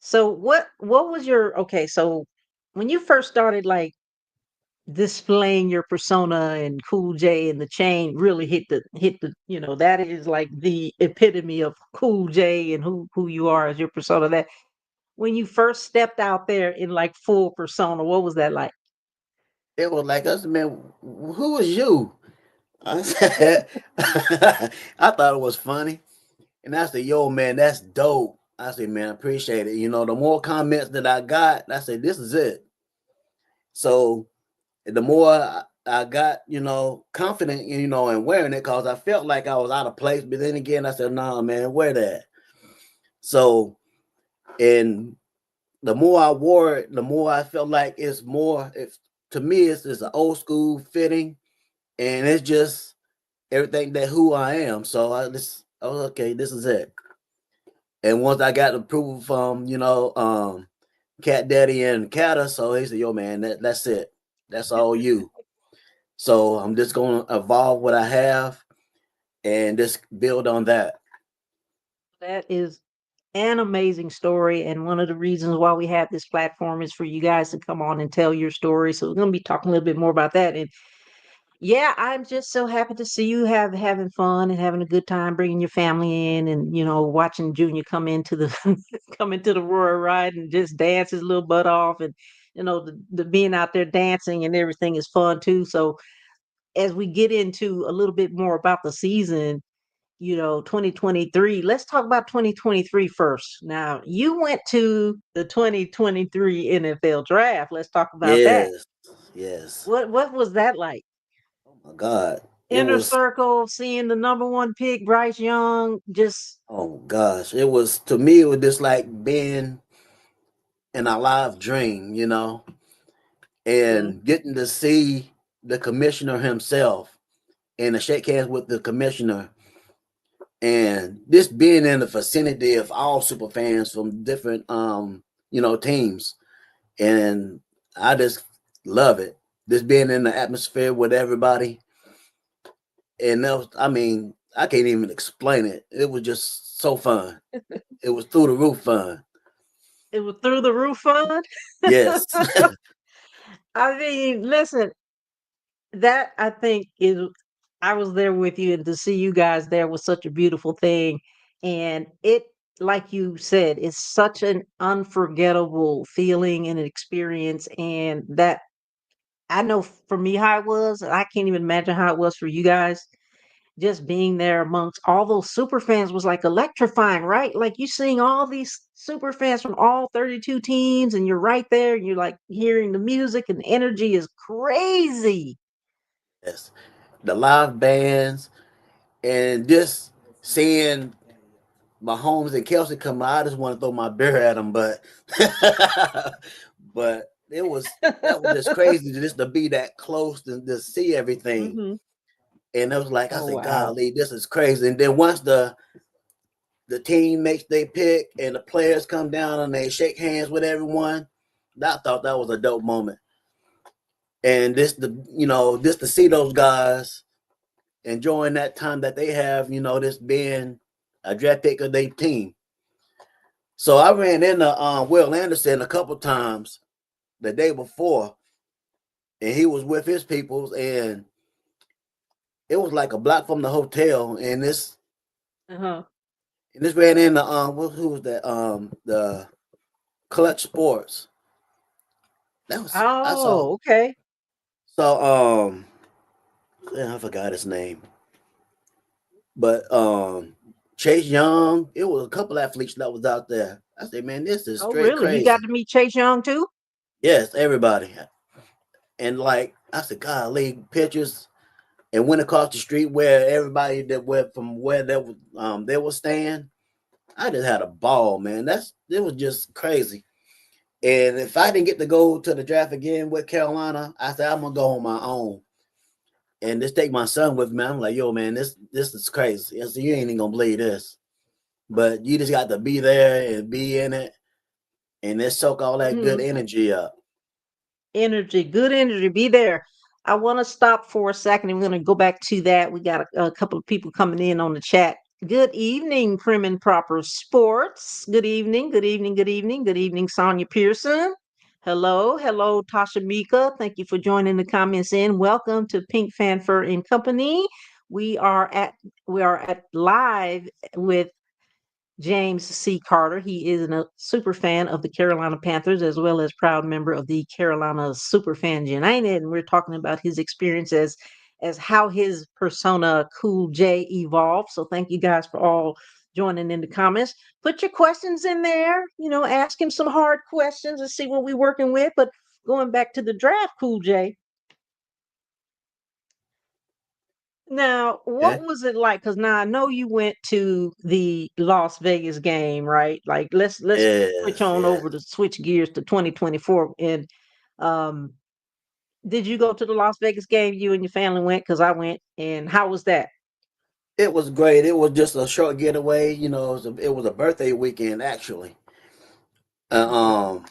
So what was your okay, so when you first started like displaying your persona and Cool J and the chain really hit the that is like the epitome of Cool J and who you are as your persona. That when you first stepped out there in like full persona, what was that like? It was like, I said, man, who is you? I said, I thought it was funny. And I said, yo, man, that's dope. I said, man, I appreciate it. The more comments that I got, I said, this is it. So the more I got, confident, in wearing it, because I felt like I was out of place. But then again, I said, nah, man, wear that. So, and the more I wore it, the more I felt like it's more, to me, it's an old school fitting, and it's just everything that who I am. So I was okay, this is it. And once I got approval from, Cat Daddy and Kata, so he said, yo, man, that's it. That's all you. So I'm just gonna evolve what I have and just build on that. That is an amazing story, and one of the reasons why we have this platform is for you guys to come on and tell your story. So we're going to be talking a little bit more about that. And yeah, I'm just so happy to see you having fun and having a good time, bringing your family in, and watching Junior come into the come into the Royal Ride and just dance his little butt off, and the being out there dancing and everything is fun too. So as we get into a little bit more about the season, 2023. Let's talk about 2023 first. Now, you went to the 2023 NFL draft. Let's talk about that. Yes, yes. What was that like? Oh my God. It Inner was, circle, seeing the number one pick, Bryce Young, just oh gosh. It was, to me, it was just like being in a live dream, mhm. and getting to see the commissioner himself and to shake hands with the commissioner, and just being in the vicinity of all super fans from different teams. And I just love it. Just being in the atmosphere with everybody. And that was, I mean, I can't even explain it. It was just so fun. It was through the roof fun. it was through the roof fun. Yes. I mean, listen, that I think is I was there with you, and to see you guys there was such a beautiful thing. And it, like you said, is such an unforgettable feeling and an experience. And that I know for me how it was. I can't even imagine how it was for you guys. Just being there amongst all those super fans was like electrifying, right? Like you seeing all these super fans from all 32 teams, and you're right there, and you're like hearing the music, and the energy is crazy. Yes. The live bands and just seeing Mahomes and Kelsey come out. I just want to throw my beer at them, but but that was just crazy just to be that close and to see everything. Hmm. And it was like, I Oh said, wow. golly, this is crazy. And then once the team makes their pick and the players come down and they shake hands with everyone, I thought that was a dope moment. And this to see those guys enjoying that time that they have, this being a draft pick of their team. So I ran into Will Anderson a couple times the day before, and he was with his peoples, and it was like a block from the hotel, Uh-huh. and this ran into who was that, the Clutch Sports. That was I saw. Oh, okay. So yeah, I forgot his name, but Chase Young. It was a couple athletes that was out there. I said, man, this is Oh, straight really? You got crazy. to meet Chase Young too? Yes, everybody. And like I said, golly, pictures and went across the street where everybody that went from where they were staying. I just had a ball, man. It was just crazy. And if I didn't get to go to the draft again with Carolina, I said I'm gonna go on my own and just take my son with me. I'm like, yo, man, this is crazy. I said, you ain't even gonna believe this, but you just got to be there and be in it, and just soak all that good Hmm. energy up. Energy, good energy. Be there. I want to stop for a second. I'm going to go back to that. We got a couple of people coming in on the chat. Good evening, Prim and Proper Sports. Good evening, good evening, good evening, good evening, Sonia Pearson. Hello, hello, Tasha Mika. Thank you for joining the comments in. Welcome to Pink Fanfare and Company. We are at live with James C. Carter. He is a super fan of the Carolina Panthers as well as proud member of the Carolina SuperFans United. And we're talking about his experience as how his persona Cool J evolved. So thank you guys for all joining in the comments. Put your questions in there, ask him some hard questions and see what we're working with. But going back to the draft, Cool J, now, what Okay. was it like? Because now I know you went to the Las Vegas game, right? Like, let's switch Yes, on yes. over to switch gears to 2024. And um, did you go to the Las Vegas game? You and your family went? Because I went. And how was that? It was great. It was just a short getaway. It was a birthday weekend actually. Uh, Mhm. um,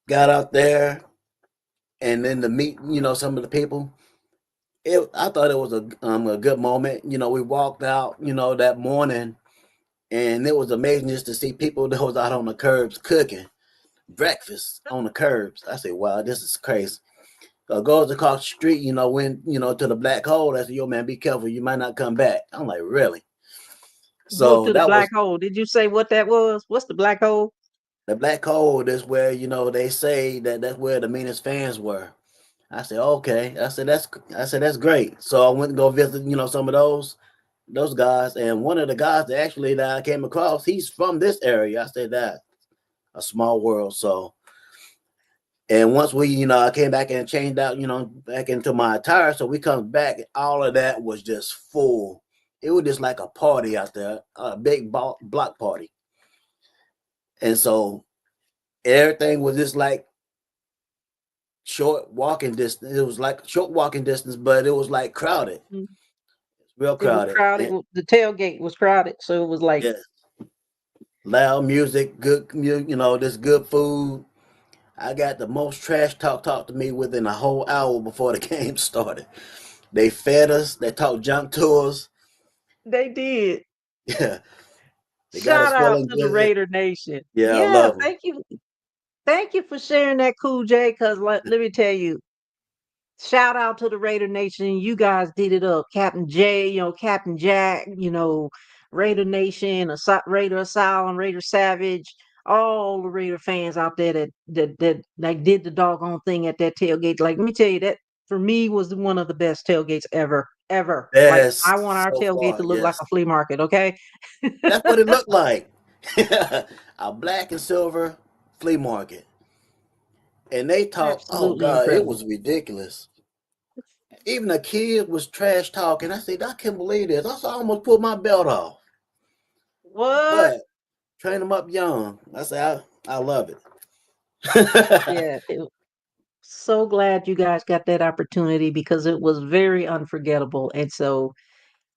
got out there and then to meet some of the people. I thought it was a good moment. We walked out that morning, and it was amazing just to see people that was out on the curbs cooking breakfast on the curbs. I said, "Wow, this is crazy." Goes across the street, when to the black hole. I said, "Yo, man, be careful. You might not come back." I'm like, "Really?" Go So to the that was black hole. Did you say what that was? What's the black hole? the black hole. Is where they say that's where the meanest fans were. I said, "Okay." I said that's great. So I went and go visit some of those guys, and one of the guys that I came across, he's from this area. I said that a small world. So, and once I came back and changed out, back into my attire. So we come back, all of that was just full. It was just like a party out there, a big block party. And so everything was just like short walking distance. It was like short walking distance, but it was like crowded, Mhm. real It was crowded. crowded. And The tailgate was crowded. So it was like, yes, loud music, this good food. I got the most trash talk to me within a whole hour before the game started. They fed us, they talked junk to us. they did. Yeah, they got us Shout out feeling to the good. Raider Nation. Yeah, I Yeah, love them. thank you. Thank you for sharing that, Cool J. Because let me tell you, shout out to the Raider Nation. You guys did it up. Captain J, Captain Jack, Raider Nation, Raider Asylum, Raider Savage, all the Raider fans out there that like did the doggone thing at that tailgate. Like, let me tell you, that for me was one of the best tailgates ever, ever. Like, I Best want our so tailgate to far, look like yes. a flea market, okay? That's what it looked like. A black and silver flea market. And they talk, oh Absolutely God, it incredible. was ridiculous. Even a kid was trash talking. I said, I can't believe this. I almost pulled my belt off. What? But train them up young. I said, I love it. Yeah, so glad you guys got that opportunity because it was very unforgettable. And so,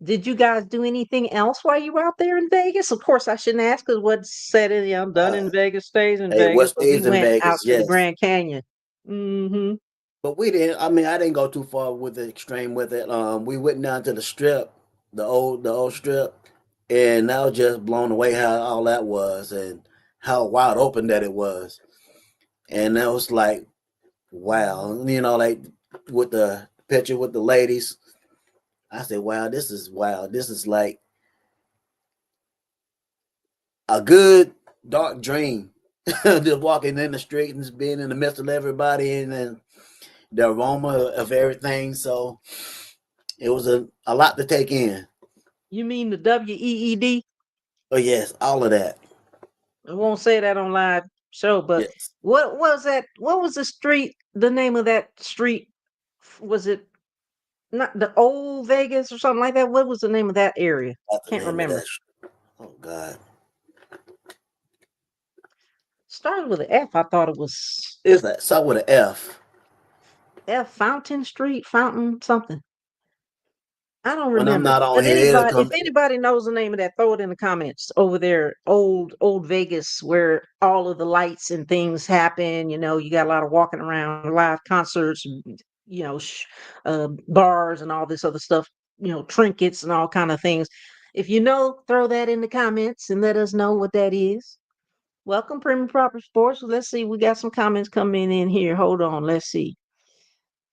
did you guys do anything else while you were out there in Vegas? Of course, I shouldn't ask because what's said in, done uh, in Vegas stays in hey, what Vegas. But we stays in went out Vegas? to the Yes. Grand Canyon. Hmm. But we didn't. I mean, I didn't go too far with the extreme with it. We went down to the strip, the old strip, and I was just blown away how all that was and how wide open that it was. And that was like, wow, like with the picture with the ladies. I said, wow, this is wow. This is like a good dark dream. Just walking in the street and just being in the midst of everybody and then the aroma of everything. So it was a lot to take in. You mean the WEED? But yes, all of that. I won't say that on live show, but Yes, what was that? What was the street? The name of that street? Was it not the old Vegas or something like that? What was the name of that area? that's the Can't name of remember. that. Oh God, Started with an F. I thought it was is that start with an F? F Fountain Street, Fountain something. I don't When I'm remember. not on But here, it'll if come. anybody knows the name of that, throw it in the comments over there. Old Vegas, where all of the lights and things happen. You got a lot of walking around, live concerts, bars and all this other stuff. Trinkets and all kind of things. If you know, throw that in the comments and let us know what that is. Welcome, Prim and Proper Sports. Let's see. We got some comments coming in here. Hold on. Let's see.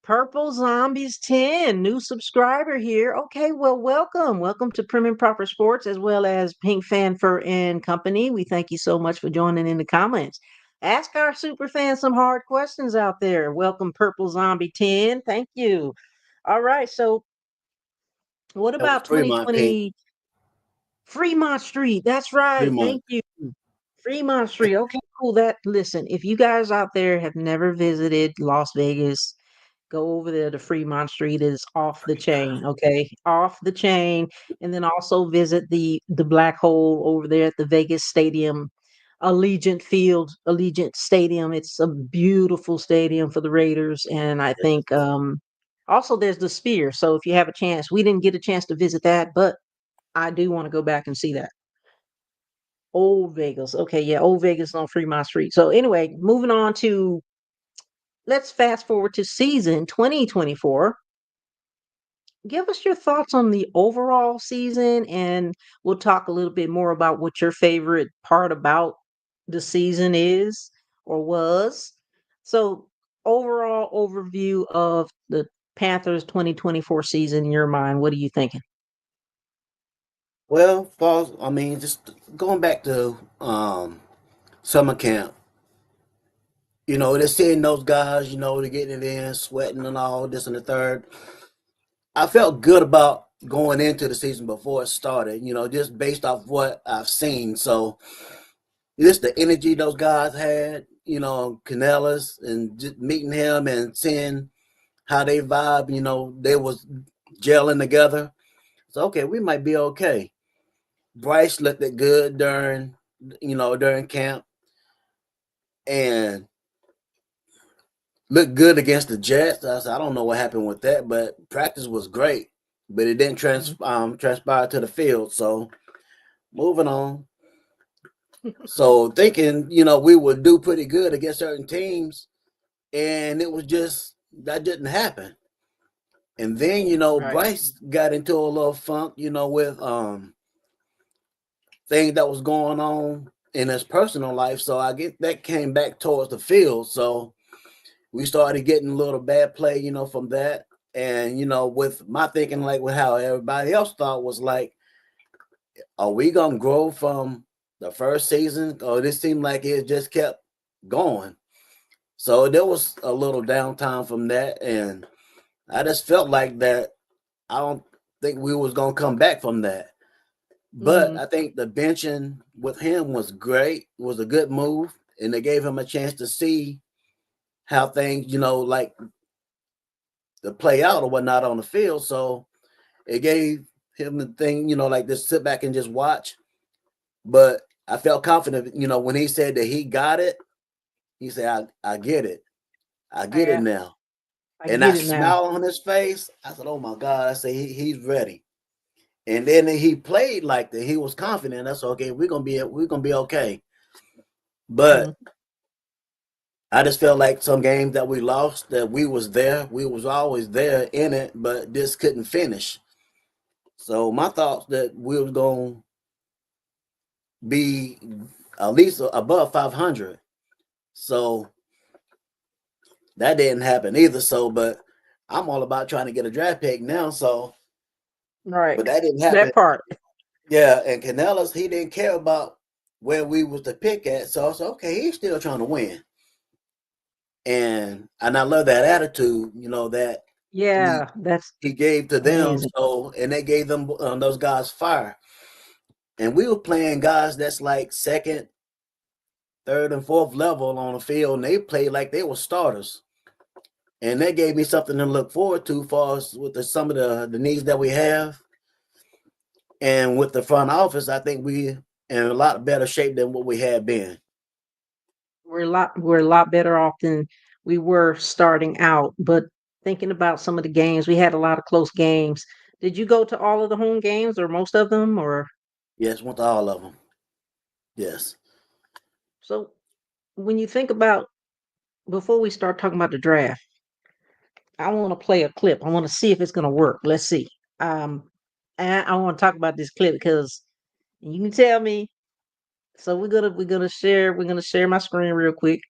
Purple Zombies 10, new subscriber here. Okay, well, welcome. Welcome to Prim and Proper Sports as well as Pink Fanfur and Company. We thank you so much for joining in the comments. Ask our super fans some hard questions out there. Welcome, Purple Zombie 10. Thank you. All right, so what That was about Fremont Pink. 2020 Fremont Street? That's right. Fremont. Thank you. Fremont Street. Okay, cool. Listen, if you guys out there have never visited Las Vegas, go over there to Fremont Street is off the chain, okay? Off the chain. And then also visit the black hole over there at the Vegas Stadium, Allegiant Stadium. It's a beautiful stadium for the Raiders. And I think also there's the Sphere. So if you have a chance, we didn't get a chance to visit that, but I do want to go back and see that. Old Vegas. Okay, yeah, Old Vegas on Fremont Street. So anyway, moving on to let's fast forward to season 2024. Give us your thoughts on the overall season, and we'll talk a little bit more about what your favorite part about the season is or was. So, overall overview of the Panthers 2024 season in your mind, what are you thinking? Well, falls. I mean, just going back to summer camp. They're seeing those guys. They're getting it in, sweating and all this and the third. I felt good about going into the season before it started. Just based off what I've seen. So just the energy those guys had. Canellis and just meeting him and seeing how they vibe. They was gelling together. So okay, we might be okay. Bryce looked it good during camp and looked good against the Jets. I don't know what happened with that, but practice was great, but it didn't Mhm. transpire to the field. So moving on. So thinking we would do pretty good against certain teams, and it was just that didn't happen. And then Right. Bryce got into a little funk, with things that was going on in his personal life. So I get that came back towards the field. So we started getting a little bad play, from that. And with my thinking, like with how everybody else thought was like, are we gonna grow from the first season? Or this seemed like it just kept going. So there was a little downtime from that, and I just felt like that. I don't think we was gonna come back from that. But Hmm. I think the benching with him was great. It was a good move, and they gave him a chance to see how things, like to play out or whatnot on the field. So it gave him the thing, like just sit back and just watch. But I felt confident, when he said that he got it, he said, I get it. I get it Yeah, now. I And get that it now. smile on his face, I said, oh my God. I said, he's ready. And then he played like that. He was confident. That's okay. We're gonna be okay. Hmm. But I just felt like some games that we lost, that we was there. We was always there in it, but just couldn't finish. So my thoughts that we was gonna be at least above 500. So that didn't happen either. So, but I'm all about trying to get a draft pick now. So, Right. but that didn't happen. That part. Yeah, and Canellis, he didn't care about where we was to pick at. So I said, okay, he's still trying to win. And I love that attitude, that he Yeah, that's he gave to them. amazing. So and they gave them those guys fire. And we were playing guys that's like second, third, and fourth level on the field, and they played like they were starters. And that gave me something to look forward to for us with some of the needs that we have. And with the front office, I think we in a lot better shape than what we had been. We're a lot better off than we were starting out. But thinking about some of the games, we had a lot of close games. Did you go to all of the home games or most of them? Or Yes, went to all of them. Yes. so when you think about before we start talking about the draft, I want to play a clip. I want to see if it's going to work. Let's see. Um, And I want to talk about this clip because you can tell me. So we're gonna share my screen real quick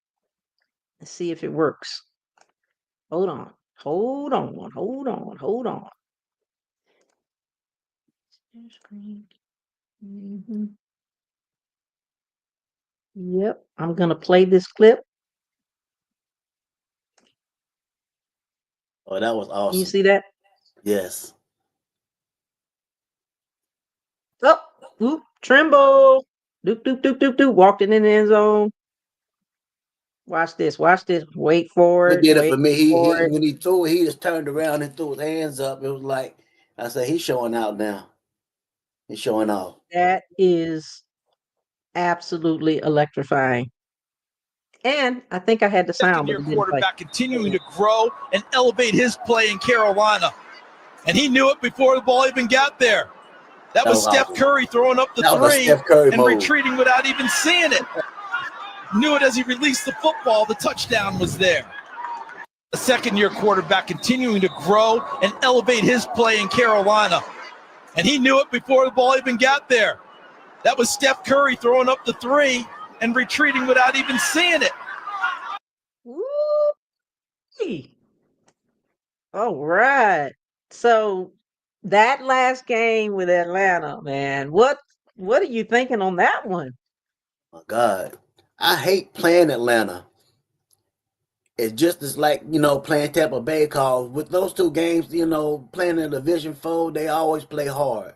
and see if it works. Hold on. Hold on. Hold on. Hold on. Share screen. Yep. I'm gonna play this clip. Oh, that was Can you awesome. see that? Yes. Oh, oop, Trimble. Doop, doop, doop, doop, doop. Walked it in the end zone. Watch this. Watch this. Wait for He it. did it Wait for me. for He it. when he threw it, he just turned around and threw his hands up. It was like I said, he's showing out now. He's showing off. That is absolutely electrifying. And I think I had the sound, but Second-year it didn't play. quarterback continuing to grow and elevate his play in Carolina. And he knew it before the ball even got there. That was Steph awesome. Curry throwing up the That was a three Steph Curry and move. retreating without even seeing it. Knew it as he released the football. The touchdown was there. A second-year quarterback continuing to grow and elevate his play in Carolina. And he knew it before the ball even got there. That was Steph Curry throwing up the three and retreating without even seeing it. Woo-wee. All right. So that last game with Atlanta, man, what are you thinking on that one? My God, I hate playing Atlanta. It's just as like playing Tampa Bay. Cause with those two games, playing in Division 4, they always play hard,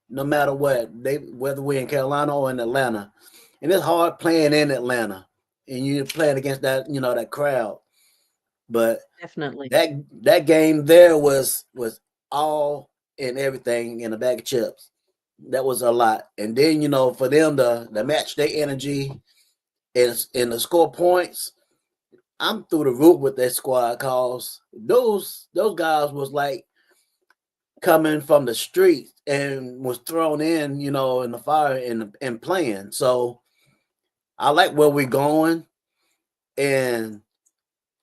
no matter what. Whether we're in Carolina or in Atlanta, and it's hard playing in Atlanta, and you're playing against that crowd. But Definitely. that game there was all and everything in a bag of chips. That was a lot. And then for them to match their energy and to score points, I'm through the roof with that squad. Cause those guys was like coming from the streets and was thrown in the fire and playing. So I like where we're going, and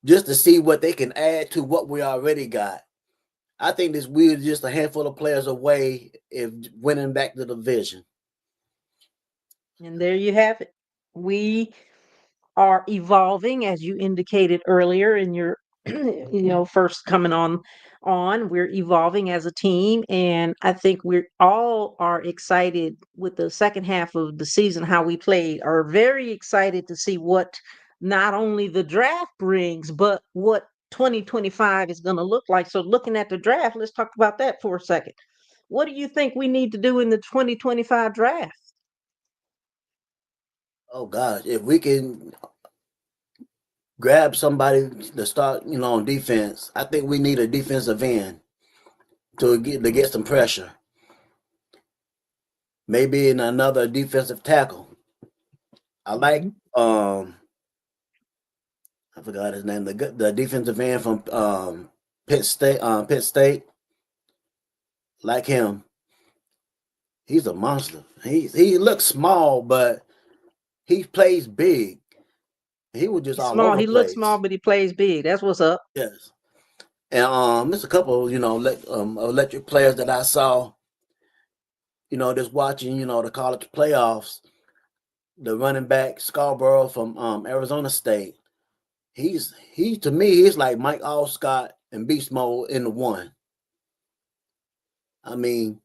just to see what they can add to what we already got. I think this we're just a handful of players away if winning back the division. And there you have it. We are evolving, as you indicated earlier in your first coming on. We're evolving as a team, and I think we're all are excited with the second half of the season, how we played, are very excited to see what not only the draft brings, but what 2025 is going to look like. So looking at the draft, let's talk about that for a second. What do you think we need to do in the 2025 draft? Oh gosh, if we can grab somebody to start, on defense, I think we need a defensive end to get some pressure. Maybe in another defensive tackle. I like I forgot his name. The defensive end from Pitt State. Pitt State. Like him, he's a monster. He looks small, but he plays big. He was just He's all small. over the He looks small, place. but he plays big. That's what's up. Yes, and there's a couple, electric players that I saw. Just watching, the college playoffs. The running back Scarborough from Arizona State. He to me, he's like Mike Allscott and Beast Mode in the one. I mean,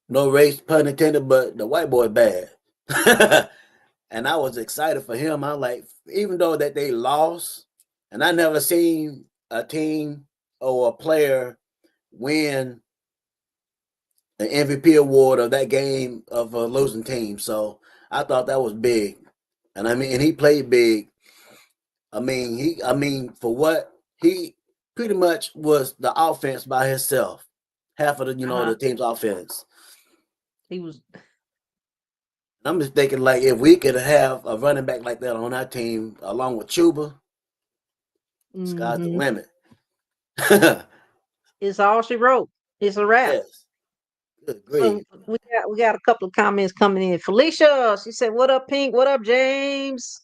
no race pun intended, but the white boy bad. And I was excited for him. I like, even though that they lost, and I never seen a team or a player win an MVP award of that game of a losing team. So I thought that was big. And and he played big. For what he pretty much was the offense by himself. Half of Uh-huh. the team's offense. He was I'm just thinking like if we could have a running back like that on our team along with Chuba, sky's the hmm limit. It's all she wrote. It's a wrap. Yes. Good So grief. we got a couple of comments coming in. Felicia, she said, "What up, Pink? What up, James?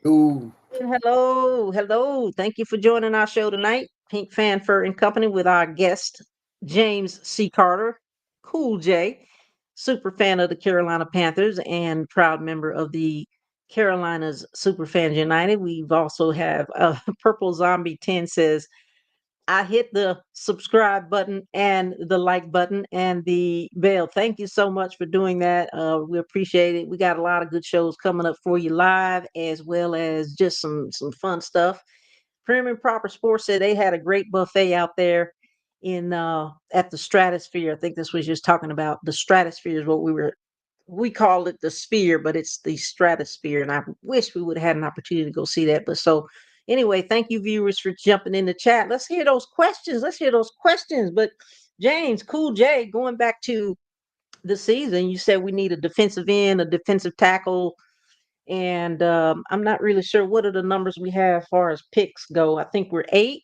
Ooh. And hello, hello. Thank you for joining our show tonight, Pink Fanfare and Company, with our guest James C. Carter, Cool J, super fan of the Carolina Panthers and proud member of the Carolina's SuperFans United. We've also have Purple Zombie 10 says, I hit the subscribe button and the like button and the bell. Thank you so much for doing that. We appreciate it. We got a lot of good shows coming up for you live, as well as just some fun stuff. Prim and Proper Sports said they had a great buffet out there in at the Stratosphere. I think this was just talking about the Stratosphere is what we called it the sphere, but it's the stratosphere. And I wish we would have had an opportunity to go see that. But so anyway, thank you viewers for jumping in the chat. Let's hear those questions. Let's hear those questions. But James, Cool J, going back to the season, you said we need a defensive end, a defensive tackle, and I'm not really sure what are the numbers we have as far as picks go. I think we're eight,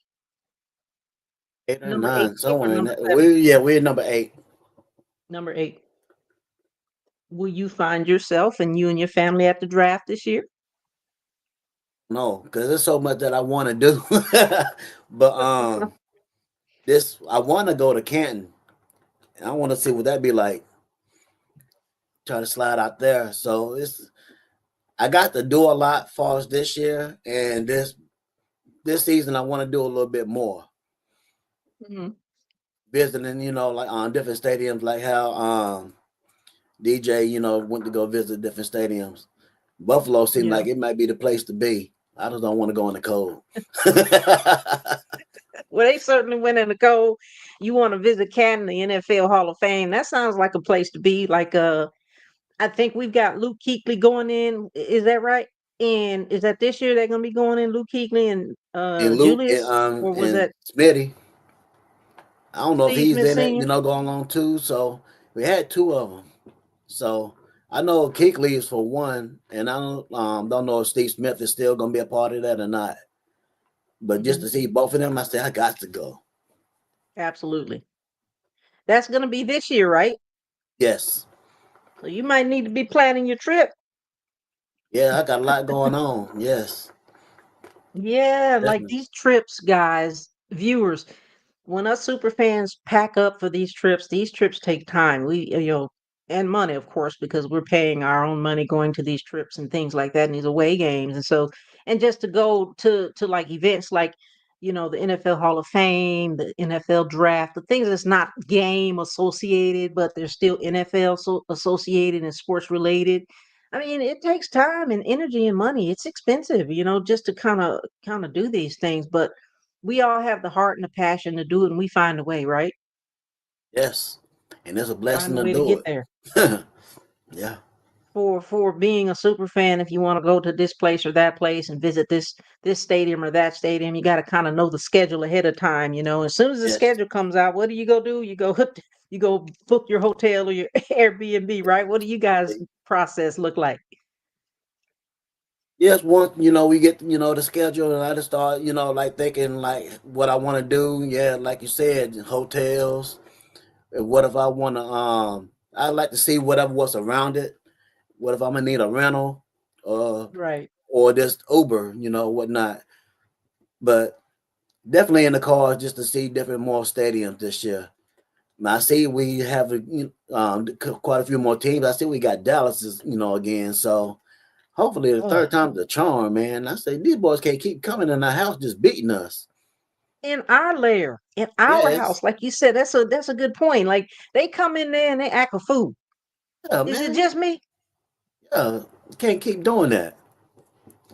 8 or number eight 9, pick or somewhere in number that. seven. We're number 8. Number eight. Will you find yourself and you and your family at the draft this year? No, because there's so much that I want to do. But this I want to go to Canton. I want to see what that be like. Try to slide out there. So I got to do a lot for us this year, and this season I want to do a little bit more. Mhm. Visiting, like on different stadiums, like how DJ, went to go visit different stadiums. Buffalo seemed Yeah. like it might be the place to be. I just don't want to go in the cold. Well, they certainly went in the cold. You want to visit Canton, the NFL Hall of Fame. That sounds like a place to be. Like I think we've got Luke Kuechly going in. Is that right? And is that this year they're gonna be going in, Luke Kuechly and And Luke Julius? Or was and that Smitty. I don't know if Steve he's Smith in it, Sr.? going on too. So we had 2 of them. So I know Kuechly is for one, and I don't know if Steve Smith is still going to be a part of that or not. But just Hmm. to see both of them, I said I got to go. Absolutely. That's gonna be this year, right? Yes, So you might need to be planning your trip. yeah, I got a lot going on. Yes, Yeah, like definitely. these trips, guys, viewers, when us super fans pack up for these trips take time. And money, of course, because we're paying our own money going to these trips and things like that and these away games. And so, and just to go to like events like, the NFL Hall of Fame, the NFL draft, the things that's not game associated, but they're still NFL associated and sports related. I mean, it takes time and energy and money. It's expensive, just to kind of do these things, but we all have the heart and the passion to do it, and we find a way, right? Yes, and it's a Find blessing a to way to do get it. there. Yeah. For being a super fan, if you want to go to this place or that place and visit this stadium or that stadium, you got to kind of know the schedule ahead of time. As soon as the Yes. schedule comes out, what do you go do? You go book your hotel or your Airbnb, right? What do you guys process look like? Yes, once we get the schedule, and I just start like thinking like what I want to do. Yeah, like you said, hotels. And what if I want to? I like to see what's around it. What if I'm gonna need a rental, uh, Right. or just Uber, whatnot. But definitely in the car just to see different more stadiums this year. Now I see we have quite a few more teams. I see we got Dallas, again. So hopefully the Oh, third time's the charm, man. I say these boys can't keep coming in our house just beating us. in our lair, in our Yes, house, like you said, that's a good point. Like they come in there and they act a fool. yeah, Is it man. just me? Yeah, can't keep doing that.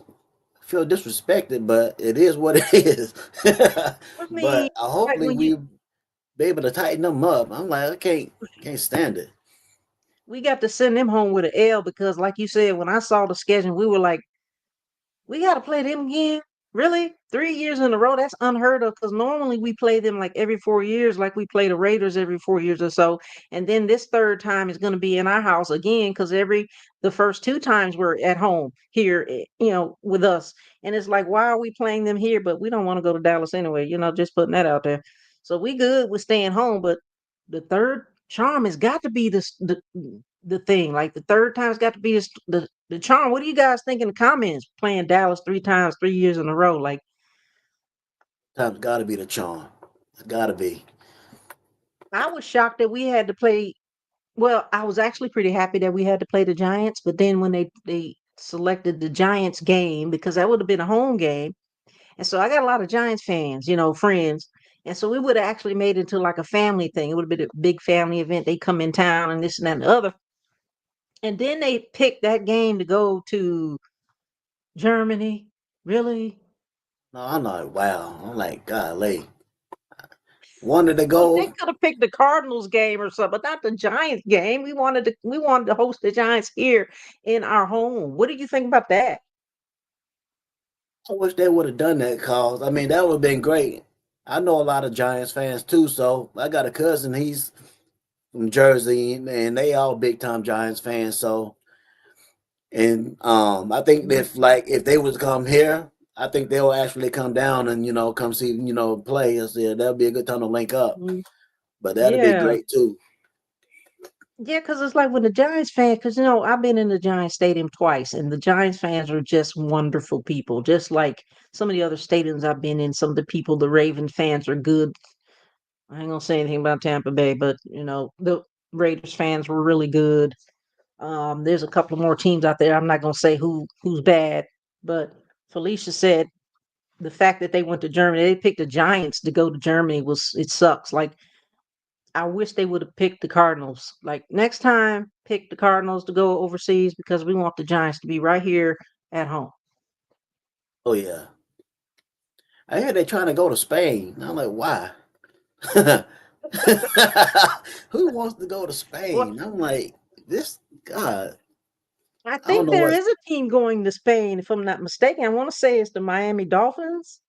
I feel disrespected, but it is what it is. I mean, But like hopefully when you we be able to tighten them up. I'm like, I can't stand it. we got to send them home with an L because, like you said, when I saw the schedule, we were like, we got to play them again. Really? 3 years in a row? That's unheard of because normally we play them like every 4 years, like we play the Raiders every 4 years or so. And then this third time is going to be in our house again because the first two times we're at home here, with us. And it's like, why are we playing them here? But we don't want to go to Dallas anyway, just putting that out there. So we good with staying home. But the third charm has got to be the thing. Like the third time's got to be the charm. What do you guys think in the comments? Playing Dallas 3 times, 3 years in a row. Like, Time's got to be the charm. It's got to be. I was shocked that we had to play. Well, I was actually pretty happy that we had to play the Giants, but then when they selected the Giants game because that would have been a home game, and so I got a lot of Giants fans, friends, and so we would have actually made it into like a family thing. It would have been a big family event. They come in town and this and that and the other, and then they picked that game to go to Germany. Really? No, I'm like, wow. I'm like, golly. Wanted to Well, they go. could have picked the Cardinals game or something, but not the Giants game. We wanted to host the Giants here in our home. What do you think about that? I wish they would have done that, cause I mean that would have been great. I know a lot of Giants fans too, so I got a cousin. He's from Jersey, and they all big time Giants fans. So, and I think Mhm. if they was to come here, I think they'll actually come down and come see play. I said that'd be a good time to link up. Mm, But that'd be yeah. great too. Yeah, because it's like when the Giants fans, because I've been in the Giants stadium twice, and the Giants fans are just wonderful people. Just like some of the other stadiums I've been in, some of the people, the Raven fans are good. I ain't gonna say anything about Tampa Bay, but the Raiders fans were really good. There's a couple more teams out there. I'm not gonna say who's bad, but Felicia said the fact that they went to Germany, they picked the Giants to go to Germany was it sucks. Like I wish they would have picked the Cardinals. Like next time, pick the Cardinals to go overseas because we want the Giants to be right here at home. Oh yeah, I hear they trying to go to Spain. I'm like, why? Who wants to go to Well, Spain? I'm like, this God. I I don't think know there what. is a team going to Spain, if I'm not mistaken. I want to say it's the Miami Dolphins.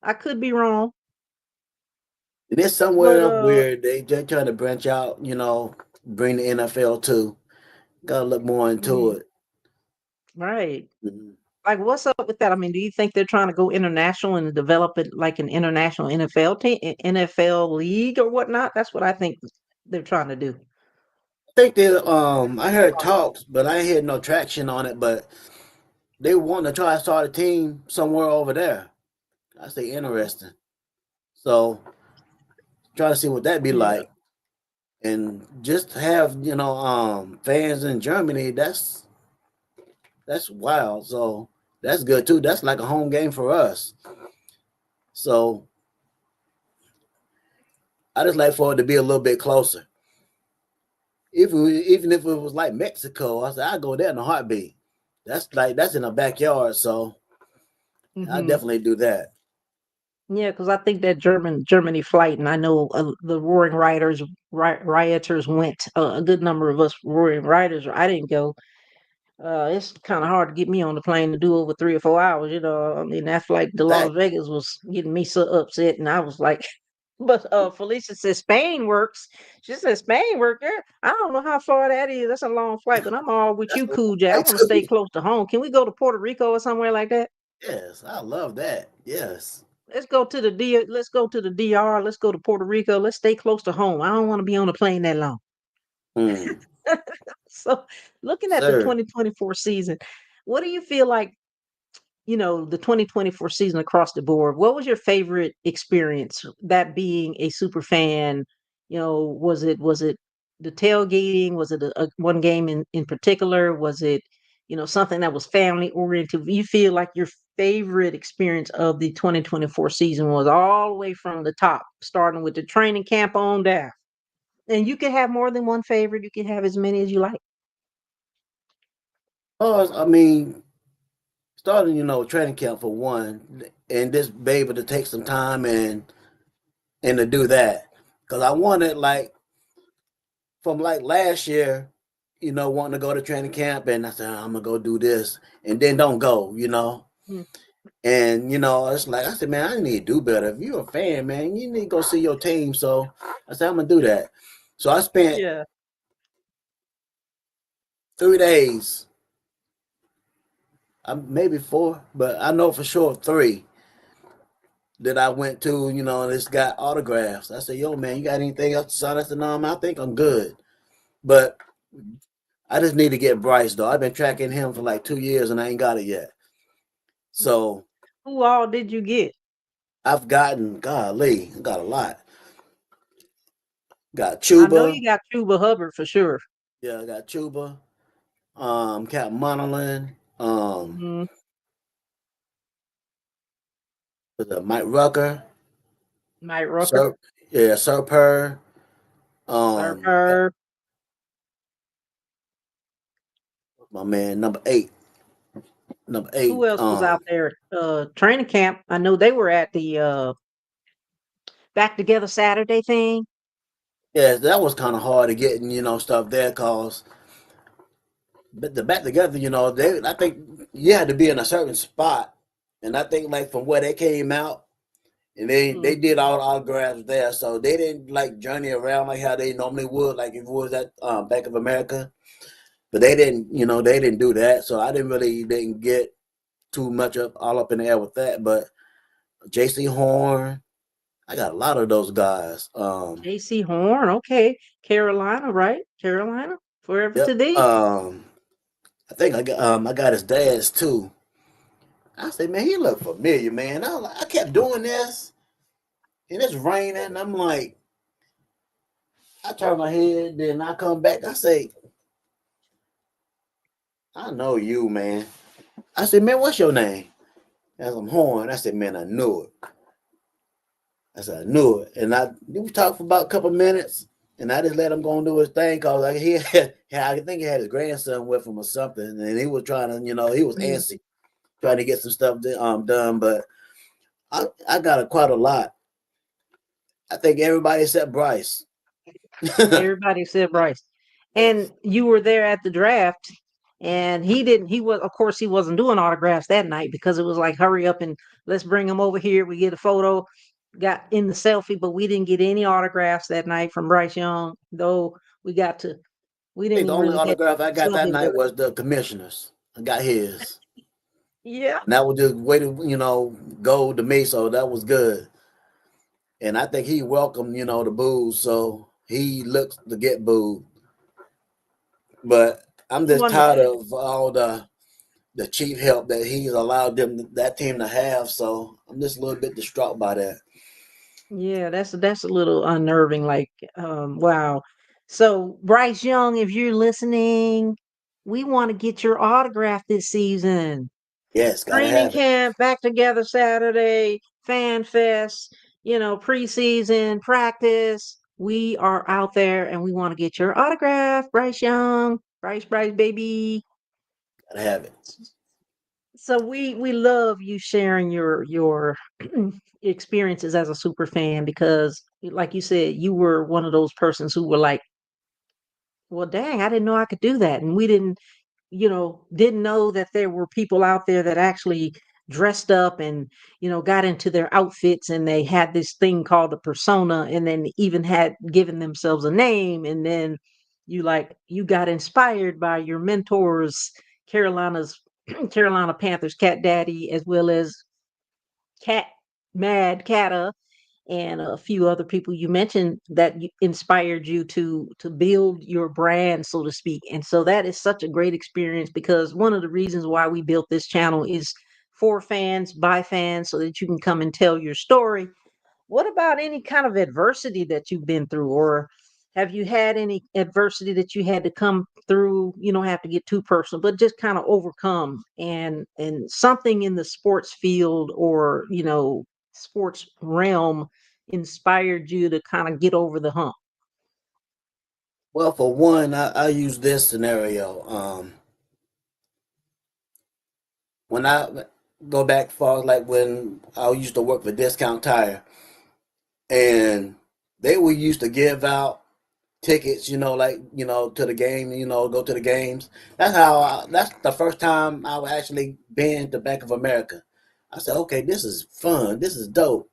I could be wrong, There's but somewhere up where they just trying to branch out. Bring the NFL too. Got to look more into mm, it. right. Mhm. Like, what's up with that? I mean, do you think they're trying to go international and develop it like an international NFL team, NFL league or whatnot? That's what I think they're trying to do. I think they. I heard talks, but I ain't heard no traction on it. But they want to try to start a team somewhere over there. I say interesting. So try to see what that be Yeah. like, and just have fans in Germany. That's wild. So that's good too. That's like a home game for us. So I just like for it to be a little bit closer. Even if it was like Mexico, I said I'd go there in a heartbeat. That's in the backyard, so I Hmm. definitely do that. Yeah, because I think that Germany flight, and I know the Roaring Rioters went. A good number of us Roaring Rioters. I didn't go. It's kind of hard to get me on the plane to do over 3 or 4 hours. I mean, that flight to Las Exactly. Vegas was getting me so upset, and I was like, but Felicia says Spain works. She says Spain work there. I don't know how far that is. That's a long flight, but I'm all with That's you, the Cool J. I right want to stay too. close to home. Can we go to Puerto Rico or somewhere like that? Yes, I love that. Yes. Let's go to the DR. Let's go to Puerto Rico. Let's stay close to home. I don't want to be on a plane that long. Mm, So, looking at the sir. 2024 season, what do you feel like, the 2024 season across the board? What was your favorite experience? That being a super fan, was it the tailgating? Was it a one game in particular? Was it, something that was family oriented? You feel like your favorite experience of the 2024 season was all the way from the top, starting with the training camp on down. And you can have more than one favorite. You can have as many as you like. Oh, I mean, starting training camp for one, and just be able to take some time and to do that because I wanted like from like last year, wanting to go to training camp, and I said I'm gonna go do this, and then don't go. Mm. And it's like I said, man, I need to do better. If you're a fan, man, you need to go see your team. So I said I'm gonna do that. So I spent Yeah. 3 days, maybe four, but I know for sure three that I went to, and it's got autographs. I said, yo, man, you got anything else to sign? I said, no, man, I think I'm good. But I just need to get Bryce though. I've been tracking him for like 2 years and I ain't got it yet. So Who all did you get? I've gotten, golly, I got a lot. Got I know Chuba. you got Chuba Hubbard for sure. Yeah, I got Chuba. Cap Monoland. Hmm. Was it Mike Rucker. Mike Rucker, Sir, yeah, Sir Purr. Yeah, Serper. my man, number eight. Number Who eight. else was out there? Training camp. I know they were at the Back Together Saturday thing. Yeah, that was kind of hard to get, stuff there, cause but the back together, I think you had to be in a certain spot, and I think like from where they came out, and they Mm, did all the autographs there, so they didn't like journey around like how they normally would, like if it was at Bank of America, but they didn't do that, so I didn't get too much up all up in the air with that, but J.C. Horn, I got a lot of those guys. J.C. Horn. Okay, Carolina, right? Carolina, forever to Yep. thee. I think I got his dad's too. I said, man, he looked familiar, man. I kept doing this, and it's raining. I'm like, I turn my head, then I come back. I say, I know you, man. I said, man, what's your name? As I'm Horn. I said, man, I knew it. I said, I knew it. And we talked for about a couple minutes, and I just let him go and do his thing because like I think he had his grandson with him or something, and he was trying to, he was Mm. antsy, trying to get some stuff done. But I got quite a lot. I think everybody except Bryce. Everybody said Bryce. And Yes, you were there at the draft, and he didn't. He was, of course, he wasn't doing autographs that night because it was like, hurry up and let's bring him over here. We get a photo, got in the selfie, but we didn't get any autographs that night from Bryce Young. Though we got to, we I think didn't the only really get autograph I got snub that him, but night was the commissioners. I got his, yeah. and that was just way to go to me. So that was good. And I think he welcomed the boos, so he looks to get booed. But I'm just Wonderful. tired of all the cheap help that he's allowed that team to have. So I'm just a little bit distraught by that. Yeah, that's a little unnerving. Like, wow. So Bryce Young, if you're listening, we want to get your autograph this season. Yes, gotta Training have it. camp, back together Saturday, fan fest, preseason, practice. We are out there and we want to get your autograph, Bryce Young, Bryce, baby. Gotta have it. So we love you sharing your experiences as a super fan because, like you said, you were one of those persons who were like, well, dang, I didn't know I could do that, and we didn't know that there were people out there that actually dressed up and got into their outfits, and they had this thing called a persona, and then even had given themselves a name, and then you got inspired by your mentors, Carolina's Carolina Panthers cat daddy, as well as cat mad Cata, and a few other people you mentioned that inspired you to build your brand, so to speak. And so that is such a great experience because one of the reasons why we built this channel is for fans, by fans, so that you can come and tell your story. What about any kind of adversity that you've been through, or have you had any adversity that you had to come through? You don't have to get too personal, but just kind of overcome, and something in the sports field or sports realm inspired you to kind of get over the hump. Well, for one, I use this scenario. When I go back far, like when I used to work for Discount Tire, and they would used to give out tickets, like to the game, go to the games. That's the first time I was actually been to Bank of America. I said, okay, this is fun. This is dope.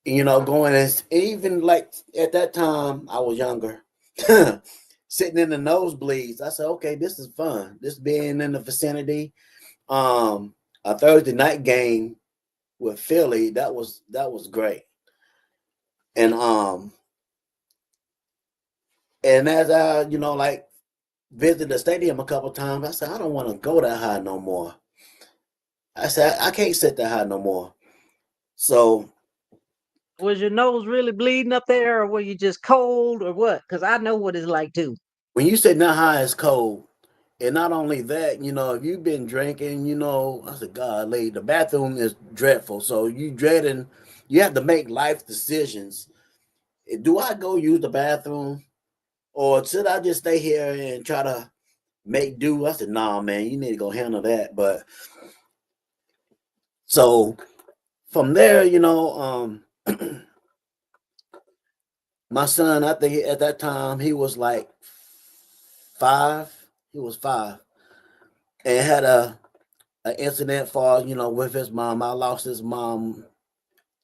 Going and even like at that time I was younger, sitting in the nosebleeds. I said, okay, this is fun. This being in the vicinity. A Thursday night game with Philly, that was great. And and as I, like visited the stadium a couple times, I said, I don't want to go that high no more. I said, I can't sit that high no more. So Was your nose really bleeding up there, or were you just cold, or what? Because I know what it's like too. When you say not high, it's cold. And not only that, if you've been drinking, I said, God, the bathroom is dreadful. So you have to make life decisions. Do I go use the bathroom, or should I just stay here and try to make do? I said, nah, man, you need to go handle that. But so from there, my son, I think at that time he was like 5. He was 5, and had an incident for with his mom. I lost his mom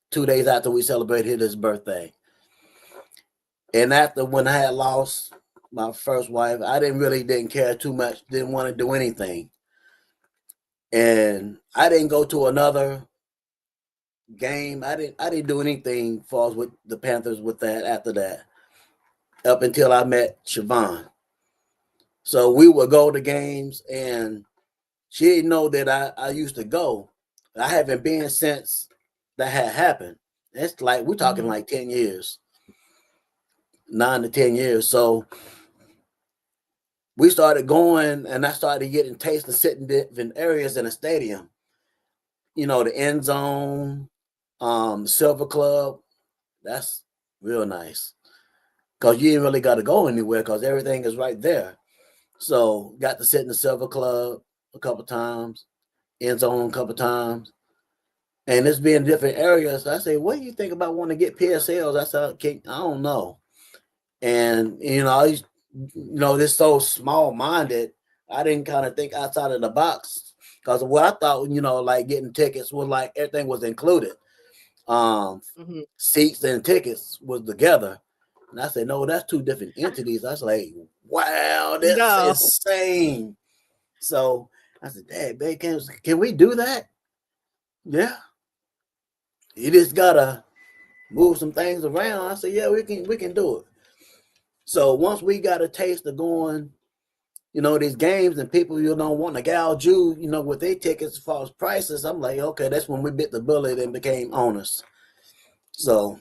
2 days after we celebrated his birthday. And after when I had lost my first wife, I didn't care too much. Didn't want to do anything, and I didn't go to another game. I didn't do anything for us with the Panthers with that after that, up until I met Siobhan. So we would go to games, and she didn't know that I used to go. I haven't been since that had happened. It's like we're talking like 10 years, 9 to 10 years. So we started going, and I started getting taste of sitting different areas in the stadium. The end zone, Silver Club. That's real nice because you ain't really got to go anywhere because everything is right there. So got to sit in the Silver Club a couple times, end zone a couple times, and it's been different areas. I say, what do you think about wanting to get PSLs? I said, I don't know. And this so small minded. I didn't kind of think outside of the box because what I thought, like getting tickets was like everything was included. Seats and tickets was together. And I said, no, that's 2 different entities. I was like, wow, that's No. insane. So I said, Dad, babe, can we do that? Yeah. You just gotta move some things around. I said, yeah, we can do it. So once we got a taste of going, these games and people, want to gouge you, with their tickets as far as prices, I'm like, okay, that's when we bit the bullet and became owners. So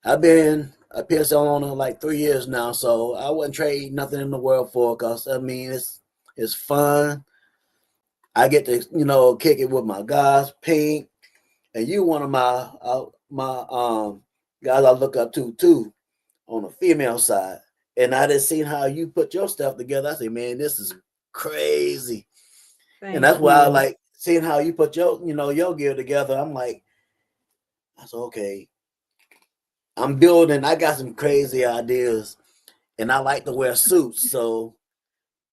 I've been a PSL owner like 3 years now, so I wouldn't trade nothing in the world for it because, it's fun. I get to, kick it with my guys, Pink, and you one of my guys I look up to too on the female side. And I just seen how you put your stuff together. I say, man, this is crazy. And that's why I like seeing how you put your gear together. I'm like, that's okay. I'm building. I got some crazy ideas, and I like to wear suits. So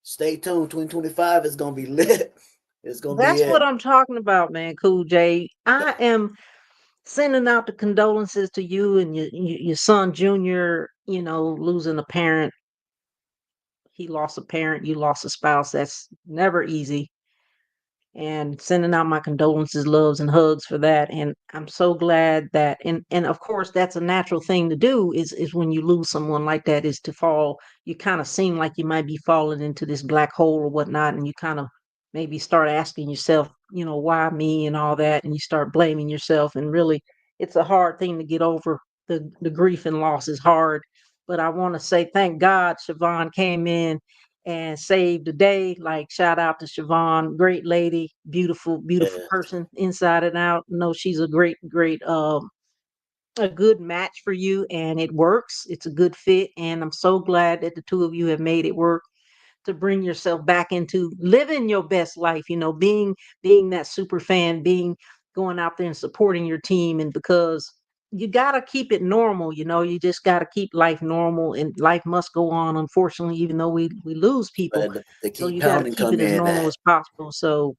stay tuned. 2025 is gonna be lit. It's gonna be That's it. what I'm talking about, man. Cool J. I am sending out the condolences to you and your son Junior. Losing a parent. He lost a parent. You lost a spouse. That's never easy. And sending out my condolences, loves, and hugs for that. And I'm so glad that, and of course, that's a natural thing to do. Is when you lose someone like that, is to fall. You kind of seem like you might be falling into this black hole or whatnot, and you kind of maybe start asking yourself, why me and all that, and you start blaming yourself. And really, it's a hard thing to get over. The grief and loss is hard. But I want to say thank God Siobhan came in and saved the day. Like shout out to Siobhan, great lady, beautiful, beautiful Yeah. person inside and out. No, she's a great, great, a good match for you, and it works. It's a good fit, and I'm so glad that the two of you have made it work to bring yourself back into living your best life. Being that super fan, being going out there and supporting your team, and because you gotta keep it normal. You just gotta keep life normal, and life must go on. Unfortunately, even though we lose people, But the so keep you gotta pounding keep come it as in normal at. as possible. So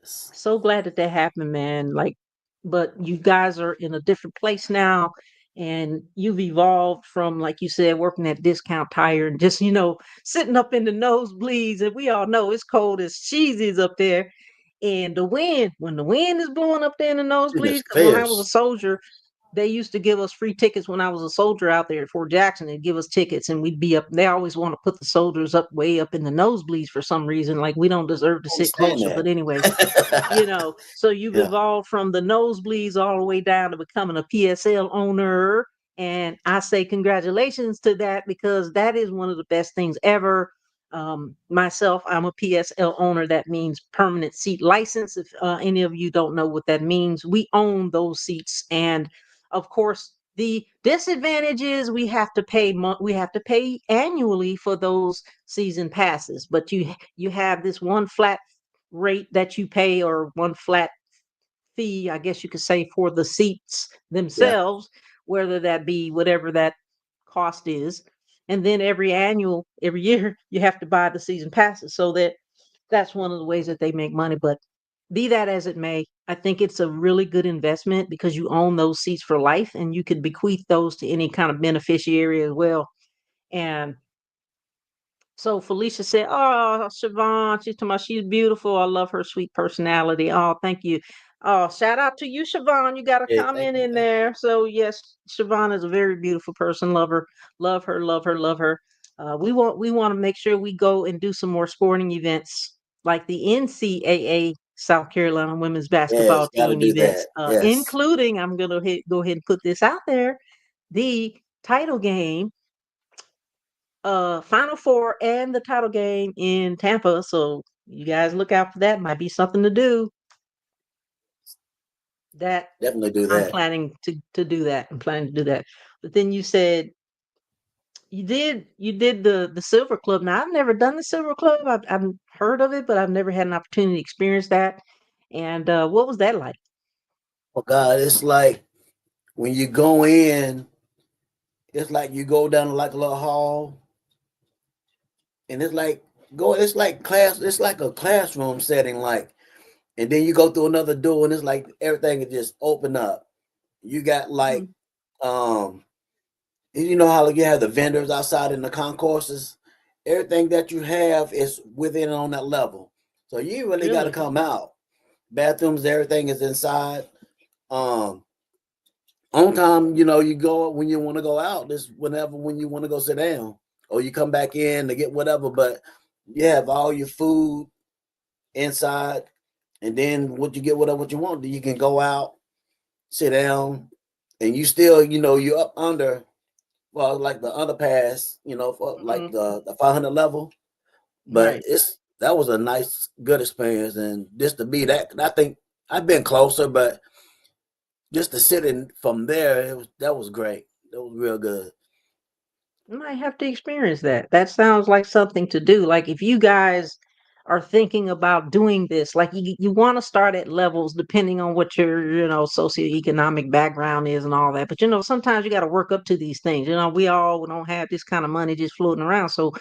Yes. so glad that that happened, man. Like, but you guys are in a different place now, and you've evolved from, like you said, working at Discount Tire and just, sitting up in the nosebleeds. And we all know it's cold as cheesies up there. And when the wind is blowing up there in the nosebleeds, It's because when I was a fierce. soldier, they used to give us free tickets when I was a soldier out there at Fort Jackson. They'd give us tickets and we'd be up. They always want to put the soldiers up way up in the nosebleeds for some reason. Like we don't deserve to I sit understand closer. But anyway, you that. know, so you've Yeah. evolved from the nosebleeds all the way down to becoming a PSL owner. And I say congratulations to that because that is one of the best things ever. Myself, I'm a PSL owner. That means permanent seat license. If any of you don't know what that means, we own those seats. And of course, the disadvantage is we have to pay annually for those season passes. But you have this one flat rate that you pay, or one flat fee, I guess you could say, for the seats Yeah. themselves, whether that be whatever that cost is. And then every year, you have to buy the season passes. So that's one of the ways that they make money. But be that as it may, I think it's a really good investment because you own those seats for life and you could bequeath those to any kind of beneficiary as well. And so Felicia said, "Oh, Siobhan, she's talking about she's beautiful. I love her sweet personality. Oh, thank you. Oh, shout out to you, Siobhan. You got a Hey, thank comment you. in Thank you. there. So yes, Siobhan is a very beautiful person. Love her, love her, love her, love her. We want to make sure we go and do some more sporting events like the NCAA South Carolina women's basketball Yes, got to team do events, that. Yes. including I'm gonna go ahead and put this out there, the title game, Final Four and the title game in Tampa. So you guys look out for that. Might be something to do. That Definitely do I'm that. planning to do that. I'm planning to do that. But then you said you did the Silver Club. Now I've never done the Silver Club. I've heard of it, but I've never had an opportunity to experience that. And what was that like? Oh God, it's like when you go in, it's like you go down to like a little hall, and it's like class, it's like a classroom setting, like, and then you go through another door, and it's like everything is just open up. You got like Mhm. um you know how you have the vendors outside in the concourses? Everything that you have is within on that level. So you really got to Really? come out. Bathrooms, everything is inside. Um, on time, you go when you want to go out. This whenever when you want to go sit down, or you come back in to get whatever. But you have all your food inside, and then what you get, whatever what you want, you can go out, sit down, and you still, you're up under. Well, like the underpass, for like Hmm. the 500 level, but Right. that was a nice, good experience, and just to be that, I think I've been closer, but just to sit in from there, that was great. That was real good. You might have to experience that. That sounds like something to do. Like if you guys are thinking about doing this, like you want to start at levels depending on what your, socioeconomic background is and all that. But sometimes you got to work up to these things. We all don't have this kind of money just floating around. So